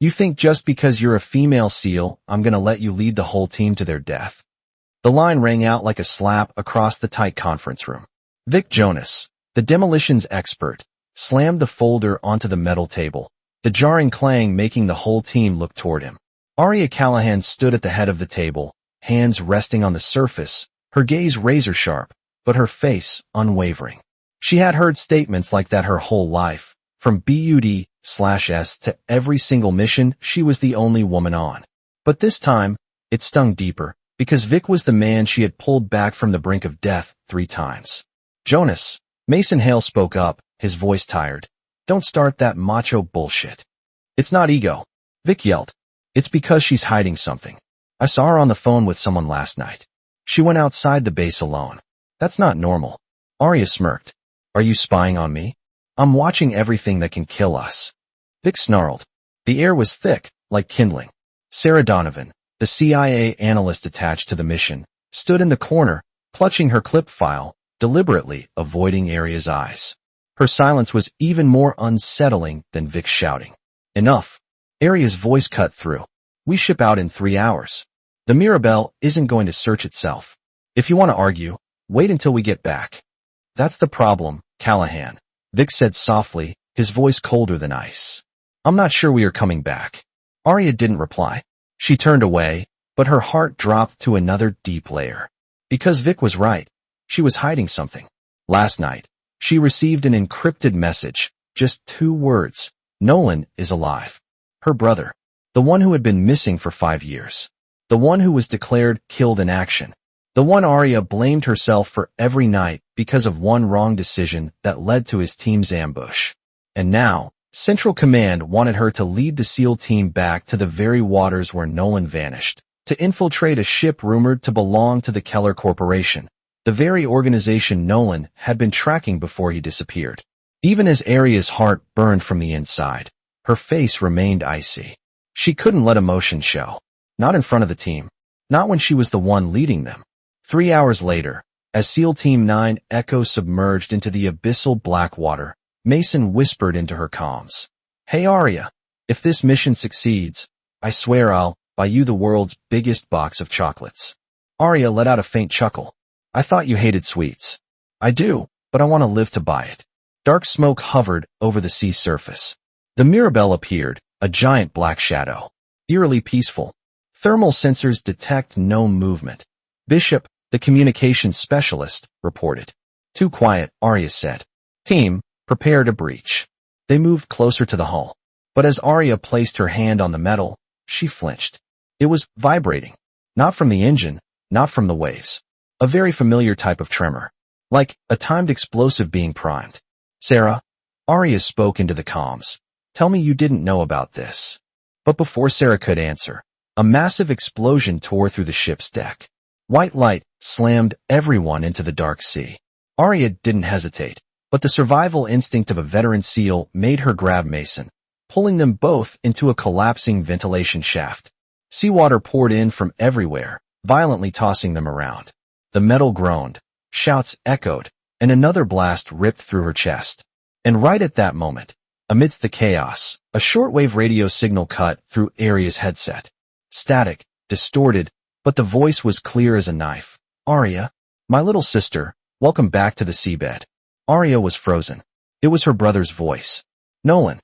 You think just because you're a female SEAL, I'm gonna let you lead the whole team to their death? The line rang out like a slap across the tight conference room. Vic Jonas, the demolitions expert, slammed the folder onto the metal table, the jarring clang making the whole team look toward him. Aria Callahan stood at the head of the table, hands resting on the surface, her gaze razor-sharp, but her face unwavering. She had heard statements like that her whole life. From BUD/S to every single mission, she was the only woman on. But this time, it stung deeper, because Vic was the man she had pulled back from the brink of death 3 times. Jonas, Mason Hale spoke up, his voice tired. Don't start that macho bullshit. It's not ego. Vic yelled. It's because she's hiding something. I saw her on the phone with someone last night. She went outside the base alone. That's not normal. Aria smirked. Are you spying on me? I'm watching everything that can kill us. Vic snarled. The air was thick, like kindling. Sarah Donovan, the CIA analyst attached to the mission, stood in the corner, clutching her clip file, deliberately avoiding Aria's eyes. Her silence was even more unsettling than Vic's shouting. Enough. Aria's voice cut through. We ship out in 3 hours. The Mirabelle isn't going to search itself. If you want to argue, wait until we get back. That's the problem, Callahan. Vic said softly, his voice colder than ice. I'm not sure we are coming back. Aria didn't reply. She turned away, but her heart dropped to another deep layer. Because Vic was right. She was hiding something. Last night, she received an encrypted message, just 2 words. Nolan is alive. Her brother. The one who had been missing for 5 years. The one who was declared killed in action. The one Aria blamed herself for every night because of one wrong decision that led to his team's ambush. And now, Central Command wanted her to lead the SEAL team back to the very waters where Nolan vanished, to infiltrate a ship rumored to belong to the Keller Corporation, the very organization Nolan had been tracking before he disappeared. Even as Aria's heart burned from the inside, her face remained icy. She couldn't let emotion show. Not in front of the team. Not when she was the one leading them. 3 hours later, as SEAL Team 9 Echo submerged into the abyssal black water, Mason whispered into her comms. Hey Aria, if this mission succeeds, I swear I'll buy you the world's biggest box of chocolates. Aria let out a faint chuckle. I thought you hated sweets. I do, but I want to live to buy it. Dark smoke hovered over the sea surface. The Mirabelle appeared, a giant black shadow. Eerily peaceful. Thermal sensors detect no movement. Bishop, the communications specialist, reported. Too quiet, Aria said. Team, prepare to breach. They moved closer to the hull. But as Aria placed her hand on the metal, she flinched. It was vibrating. Not from the engine, not from the waves. A very familiar type of tremor. Like a timed explosive being primed. Sarah, Aria spoke into the comms. Tell me you didn't know about this. But before Sarah could answer, a massive explosion tore through the ship's deck. White light slammed everyone into the dark sea. Aria didn't hesitate, but the survival instinct of a veteran SEAL made her grab Mason, pulling them both into a collapsing ventilation shaft. Seawater poured in from everywhere, violently tossing them around. The metal groaned, shouts echoed, and another blast ripped through her chest. And right at that moment, amidst the chaos, a shortwave radio signal cut through Aria's headset. Static, distorted, but the voice was clear as a knife. Aria, my little sister, welcome back to the seabed. Aria was frozen. It was her brother's voice. Nolan,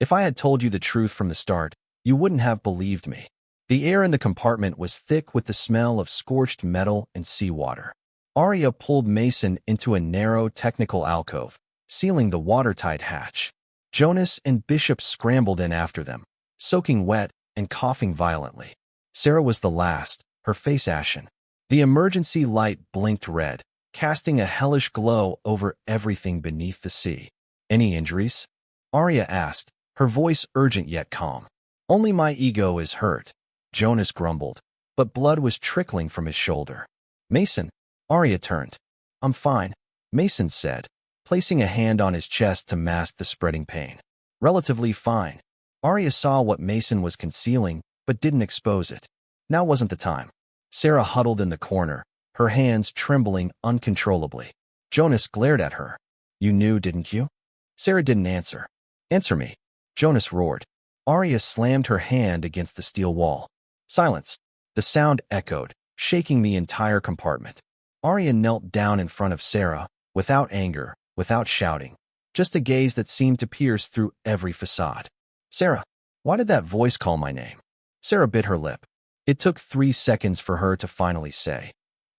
if I had told you the truth from the start, you wouldn't have believed me. The air in the compartment was thick with the smell of scorched metal and seawater. Aria pulled Mason into a narrow technical alcove, sealing the watertight hatch. Jonas and Bishop scrambled in after them, soaking wet and coughing violently. Sarah was the last, her face ashen. The emergency light blinked red, casting a hellish glow over everything beneath the sea. Any injuries? Aria asked, her voice urgent yet calm. Only my ego is hurt, Jonas grumbled, but blood was trickling from his shoulder. Mason, Aria turned. I'm fine, Mason said, placing a hand on his chest to mask the spreading pain. Relatively fine. Aria saw what Mason was concealing, but didn't expose it. Now wasn't the time. Sarah huddled in the corner, her hands trembling uncontrollably. Jonas glared at her. You knew, didn't you? Sarah didn't answer. Answer me, Jonas roared. Aria slammed her hand against the steel wall. Silence. The sound echoed, shaking the entire compartment. Aria knelt down in front of Sarah, without anger, without shouting, just a gaze that seemed to pierce through every facade. Sarah, why did that voice call my name? Sarah bit her lip. It took 3 seconds for her to finally say,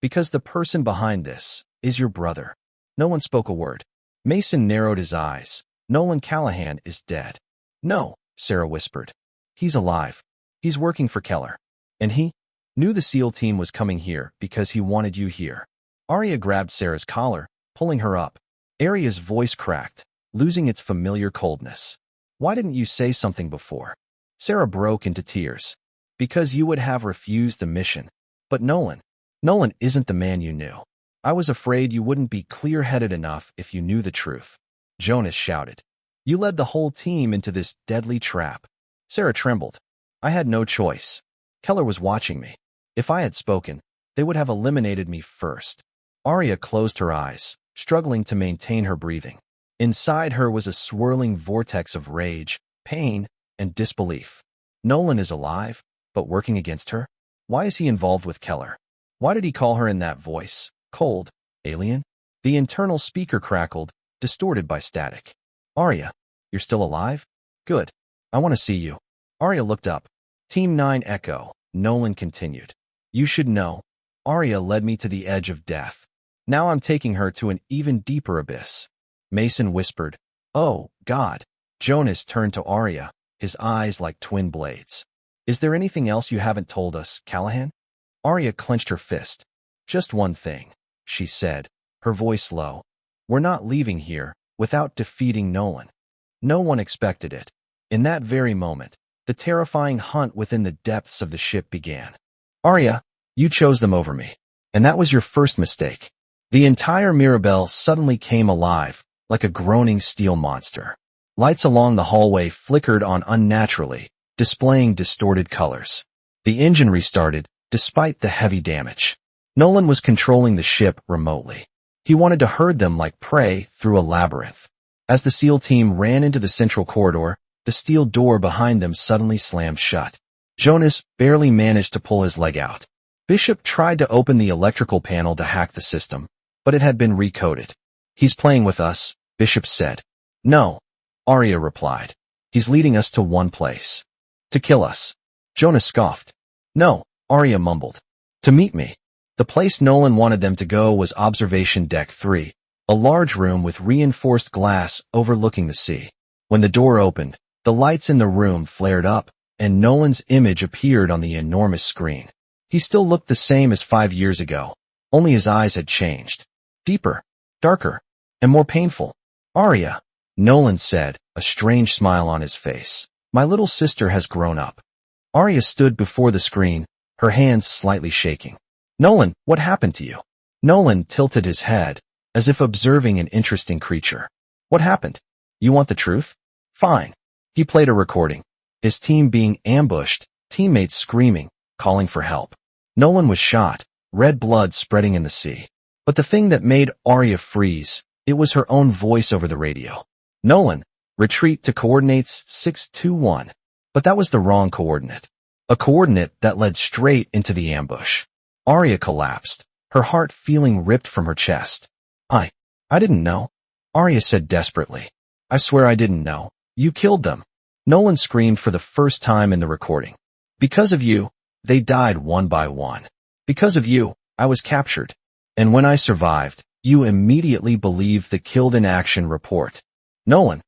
because the person behind this is your brother. No one spoke a word. Mason narrowed his eyes. Nolan Callahan is dead. No, Sarah whispered. He's alive. He's working for Keller. And he knew the SEAL team was coming here because he wanted you here. Aria grabbed Sarah's collar, pulling her up. Aria's voice cracked, losing its familiar coldness. Why didn't you say something before? Sarah broke into tears. Because you would have refused the mission. But Nolan isn't the man you knew. I was afraid you wouldn't be clear-headed enough if you knew the truth. Jonas shouted. You led the whole team into this deadly trap. Sarah trembled. I had no choice. Keller was watching me. If I had spoken, they would have eliminated me first. Aria closed her eyes, struggling to maintain her breathing. Inside her was a swirling vortex of rage, pain, and disbelief. Nolan is alive, but working against her? Why is he involved with Keller? Why did he call her in that voice? Cold, alien? The internal speaker crackled, distorted by static. Aria, you're still alive? Good. I want to see you. Aria looked up. Team 9 echo. Nolan continued. You should know. Aria led me to the edge of death. Now I'm taking her to an even deeper abyss. Mason whispered. Oh, God. Jonas turned to Aria, his eyes like twin blades. Is there anything else you haven't told us, Callahan? Aria clenched her fist. Just one thing, she said, her voice low. We're not leaving here without defeating Nolan. No one expected it. In that very moment, the terrifying hunt within the depths of the ship began. Aria, you chose them over me. And that was your first mistake. The entire Mirabelle suddenly came alive, like a groaning steel monster. Lights along the hallway flickered on unnaturally, displaying distorted colors. The engine restarted, despite the heavy damage. Nolan was controlling the ship remotely. He wanted to herd them like prey through a labyrinth. As the SEAL team ran into the central corridor, the steel door behind them suddenly slammed shut. Jonas barely managed to pull his leg out. Bishop tried to open the electrical panel to hack the system, but it had been recoded. He's playing with us, Bishop said. No, Aria replied. He's leading us to one place. To kill us. Jonas scoffed. No, Aria mumbled. To meet me. The place Nolan wanted them to go was Observation Deck 3, a large room with reinforced glass overlooking the sea. When the door opened, the lights in the room flared up, and Nolan's image appeared on the enormous screen. He still looked the same as 5 years ago, only his eyes had changed. Deeper, darker, and more painful. Aria, Nolan said, a strange smile on his face. My little sister has grown up. Aria stood before the screen, her hands slightly shaking. Nolan, what happened to you? Nolan tilted his head, as if observing an interesting creature. What happened? You want the truth? Fine. He played a recording. His team being ambushed, teammates screaming, calling for help. Nolan was shot, red blood spreading in the sea. But the thing that made Aria freeze, it was her own voice over the radio. Nolan, retreat to coordinates 621. But that was the wrong coordinate. A coordinate that led straight into the ambush. Aria collapsed, her heart feeling ripped from her chest. I didn't know. Aria said desperately. I swear I didn't know. You killed them. Nolan screamed for the first time in the recording. Because of you, they died one by one. Because of you, I was captured. And when I survived, you immediately believed the killed in action report. Nolan,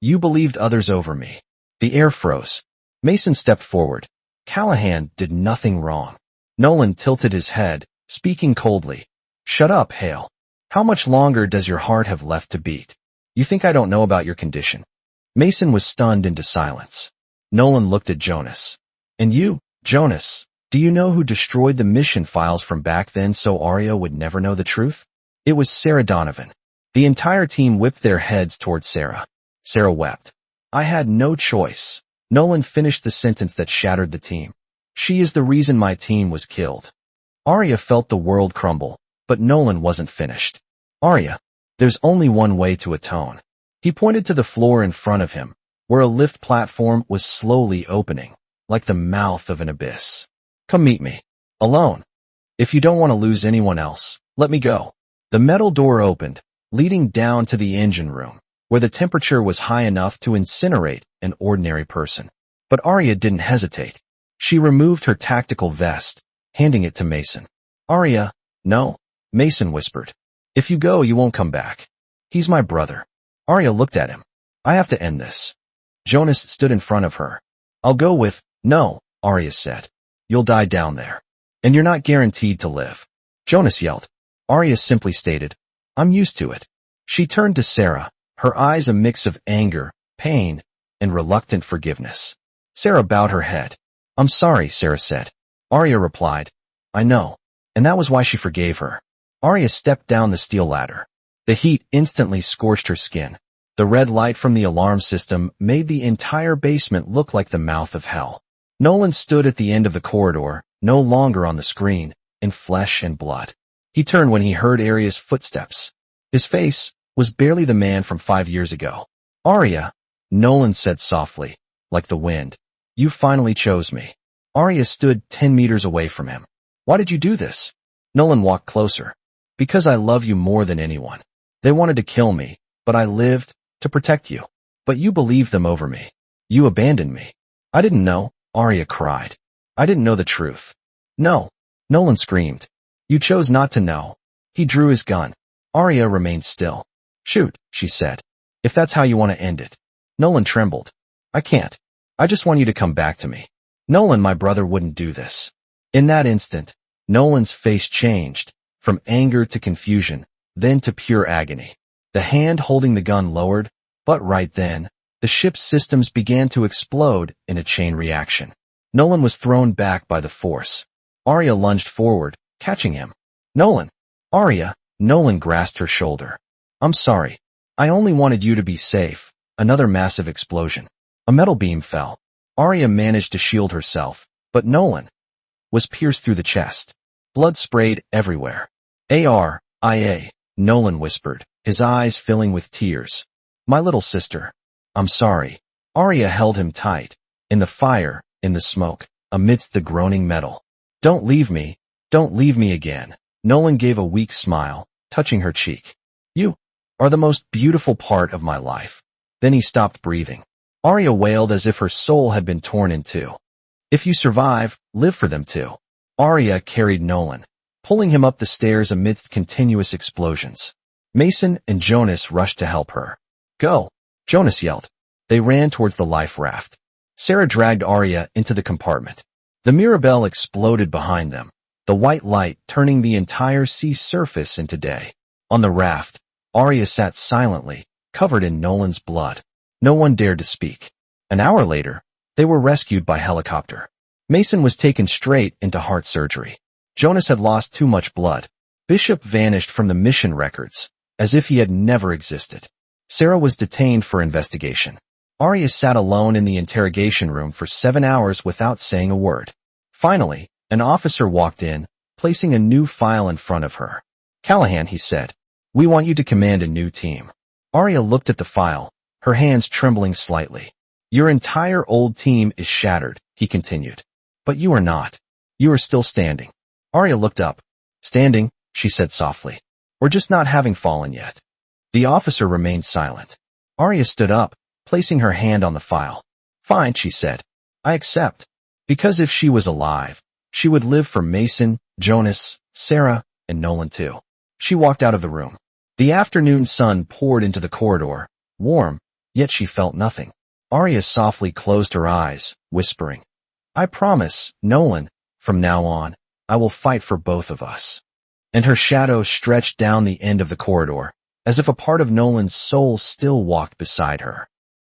you believed others over me. The air froze. Mason stepped forward. Callahan did nothing wrong. Nolan tilted his head, speaking coldly. Shut up, Hale. How much longer does your heart have left to beat? You think I don't know about your condition? Mason was stunned into silence. Nolan looked at Jonas. And you, Jonas, do you know who destroyed the mission files from back then so Aria would never know the truth? It was Sarah Donovan. The entire team whipped their heads toward Sarah. Sarah wept. I had no choice. Nolan finished the sentence that shattered the team. She is the reason my team was killed. Aria felt the world crumble, but Nolan wasn't finished. Aria, there's only one way to atone. He pointed to the floor in front of him, where a lift platform was slowly opening, like the mouth of an abyss. Come meet me. Alone. If you don't want to lose anyone else, let me go. The metal door opened, leading down to the engine room, where the temperature was high enough to incinerate an ordinary person. But Aria didn't hesitate. She removed her tactical vest, handing it to Mason. Aria, no, Mason whispered. If you go, you won't come back. He's my brother. Aria looked at him. I have to end this. Jonas stood in front of her. I'll go with, no, Aria said. You'll die down there. And you're not guaranteed to live. Jonas yelled. Aria simply stated, I'm used to it. She turned to Sarah, her eyes a mix of anger, pain, and reluctant forgiveness. Sarah bowed her head. I'm sorry, Sarah said. Aria replied, I know. And that was why she forgave her. Aria stepped down the steel ladder. The heat instantly scorched her skin. The red light from the alarm system made the entire basement look like the mouth of hell. Nolan stood at the end of the corridor, no longer on the screen, in flesh and blood. He turned when he heard Aria's footsteps. His face was barely the man from 5 years ago. Aria, Nolan said softly, like the wind. You finally chose me. Aria stood 10 meters away from him. Why did you do this? Nolan walked closer. Because I love you more than anyone. They wanted to kill me, but I lived to protect you. But you believed them over me. You abandoned me. I didn't know, Aria cried. I didn't know the truth. No, Nolan screamed. You chose not to know. He drew his gun. Aria remained still. Shoot, she said. If that's how you want to end it. Nolan trembled. I can't. I just want you to come back to me. Nolan, my brother, wouldn't do this. In that instant, Nolan's face changed, from anger to confusion, then to pure agony. The hand holding the gun lowered, but right then, the ship's systems began to explode in a chain reaction. Nolan was thrown back by the force. Aria lunged forward, catching him. Nolan! Aria! Nolan grasped her shoulder. I'm sorry. I only wanted you to be safe. Another massive explosion. A metal beam fell. Aria managed to shield herself, but Nolan was pierced through the chest. Blood sprayed everywhere. Aria, Nolan whispered, his eyes filling with tears. My little sister. I'm sorry. Aria held him tight. In the fire, in the smoke, amidst the groaning metal. Don't leave me again. Nolan gave a weak smile, touching her cheek. You are the most beautiful part of my life. Then he stopped breathing. Aria wailed as if her soul had been torn in two. If you survive, live for them too. Aria carried Nolan, pulling him up the stairs amidst continuous explosions. Mason and Jonas rushed to help her. Go, Jonas yelled. They ran towards the life raft. Sarah dragged Aria into the compartment. The Mirabelle exploded behind them, the white light turning the entire sea surface into day. On the raft, Aria sat silently, covered in Nolan's blood. No one dared to speak. An hour later, they were rescued by helicopter. Mason was taken straight into heart surgery. Jonas had lost too much blood. Bishop vanished from the mission records, as if he had never existed. Sarah was detained for investigation. Aria sat alone in the interrogation room for 7 hours without saying a word. Finally, an officer walked in, placing a new file in front of her. Callahan, he said, we want you to command a new team. Aria looked at the file, her hands trembling slightly. Your entire old team is shattered, he continued. But you are not. You are still standing. Aria looked up. Standing, she said softly. Or just not having fallen yet. The officer remained silent. Aria stood up, placing her hand on the file. Fine, she said. I accept. Because if she was alive, she would live for Mason, Jonas, Sarah, and Nolan too. She walked out of the room. The afternoon sun poured into the corridor, warm, yet she felt nothing. Aria softly closed her eyes, whispering, I promise, Nolan, from now on, I will fight for both of us. And her shadow stretched down the end of the corridor, as if a part of Nolan's soul still walked beside her.